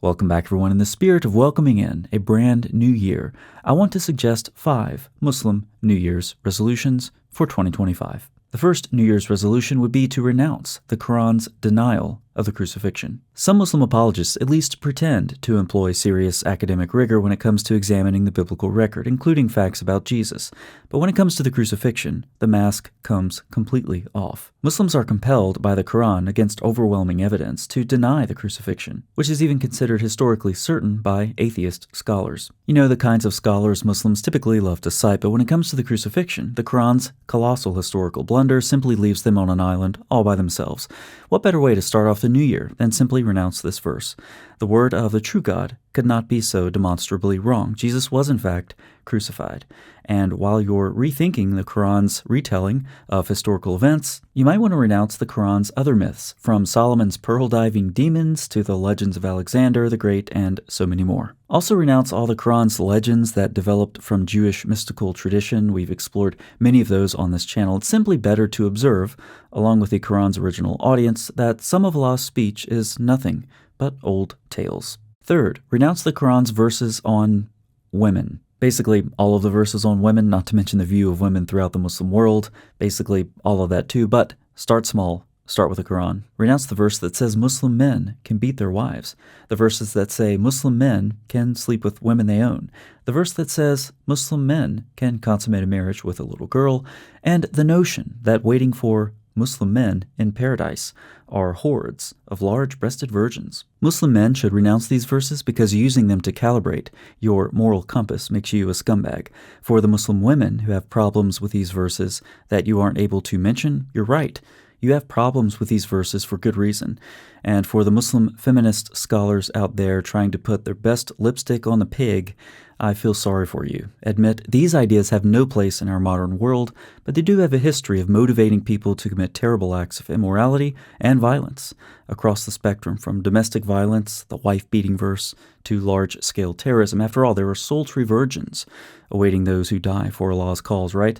Welcome back, everyone. In the spirit of welcoming in a brand new year, I want to suggest 5 Muslim New Year's resolutions for 2025. The first New Year's resolution would be to renounce the Quran's denial of the crucifixion. Some Muslim apologists at least pretend to employ serious academic rigor when it comes to examining the biblical record, including facts about Jesus. But when it comes to the crucifixion, the mask comes completely off. Muslims are compelled by the Quran, against overwhelming evidence, to deny the crucifixion, which is even considered historically certain by atheist scholars. You know, the kinds of scholars Muslims typically love to cite, but when it comes to the crucifixion, the Quran's colossal historical blunder simply leaves them on an island all by themselves. What better way to start off the new year than simply renounce this verse? The word of the true God could not be so demonstrably wrong. Jesus was in fact crucified. And while you're rethinking the Quran's retelling of historical events, you might want to renounce the Quran's other myths, from Solomon's pearl-diving demons to the legends of Alexander the Great and so many more. Also renounce all the Quran's legends that developed from Jewish mystical tradition. We've explored many of those on this channel. It's simply better to observe, along with the Quran's original audience, that some of Allah's speech is nothing but old tales. Third, renounce the Quran's verses on women. Basically, all of the verses on women, not to mention the view of women throughout the Muslim world. Basically, all of that too, but start small. Start with the Quran. Renounce the verse that says Muslim men can beat their wives. The verses that say Muslim men can sleep with women they own. The verse that says Muslim men can consummate a marriage with a little girl. And the notion that waiting for Muslim men in paradise are hordes of large-breasted virgins. Muslim men should renounce these verses because using them to calibrate your moral compass makes you a scumbag. For the Muslim women who have problems with these verses that you aren't able to mention, you're right. You have problems with these verses for good reason. And for the Muslim feminist scholars out there trying to put their best lipstick on the pig, I feel sorry for you. Admit, these ideas have no place in our modern world, but they do have a history of motivating people to commit terrible acts of immorality and violence across the spectrum, from domestic violence, the wife-beating verse, to large-scale terrorism. After all, there are sultry virgins awaiting those who die for Allah's cause, right?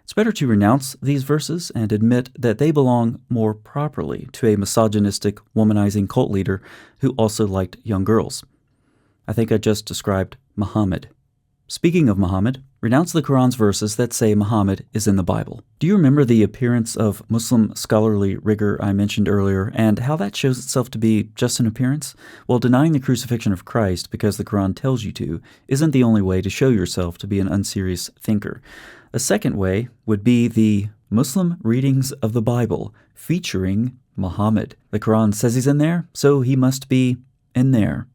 It's better to renounce these verses and admit that they belong more properly to a misogynistic, womanizing cult leader who also liked young girls. I think I just described Muhammad. Speaking of Muhammad, renounce the Quran's verses that say Muhammad is in the Bible. Do you remember the appearance of Muslim scholarly rigor I mentioned earlier, and how that shows itself to be just an appearance? Well, denying the crucifixion of Christ because the Quran tells you to isn't the only way to show yourself to be an unserious thinker. A second way would be the Muslim readings of the Bible featuring Muhammad. The Quran says he's in there, so he must be in there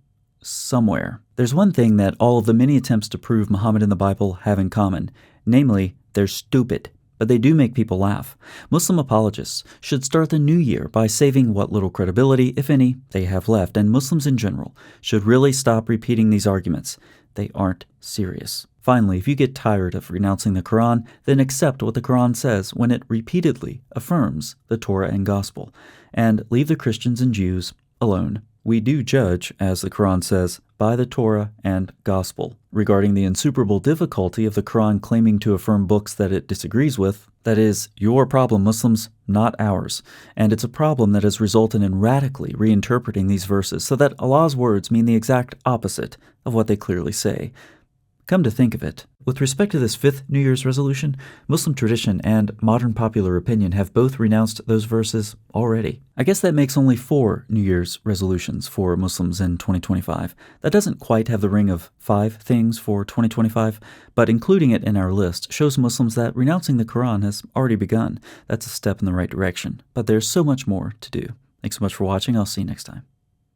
somewhere. There's one thing that all of the many attempts to prove Muhammad in the Bible have in common, namely, they're stupid, but they do make people laugh. Muslim apologists should start the new year by saving what little credibility, if any, they have left, and Muslims in general should really stop repeating these arguments. They aren't serious. Finally, if you get tired of renouncing the Quran, then accept what the Quran says when it repeatedly affirms the Torah and Gospel, and leave the Christians and Jews alone. We do judge, as the Quran says, by the Torah and Gospel. Regarding the insuperable difficulty of the Quran claiming to affirm books that it disagrees with, that is your problem, Muslims, not ours. And it's a problem that has resulted in radically reinterpreting these verses so that Allah's words mean the exact opposite of what they clearly say. Come to think of it, with respect to this 5th New Year's resolution, Muslim tradition and modern popular opinion have both renounced those verses already. I guess that makes only 4 New Year's resolutions for Muslims in 2025. That doesn't quite have the ring of 5 things for 2025, but including it in our list shows Muslims that renouncing the Quran has already begun. That's a step in the right direction, but there's so much more to do. Thanks so much for watching. I'll see you next time.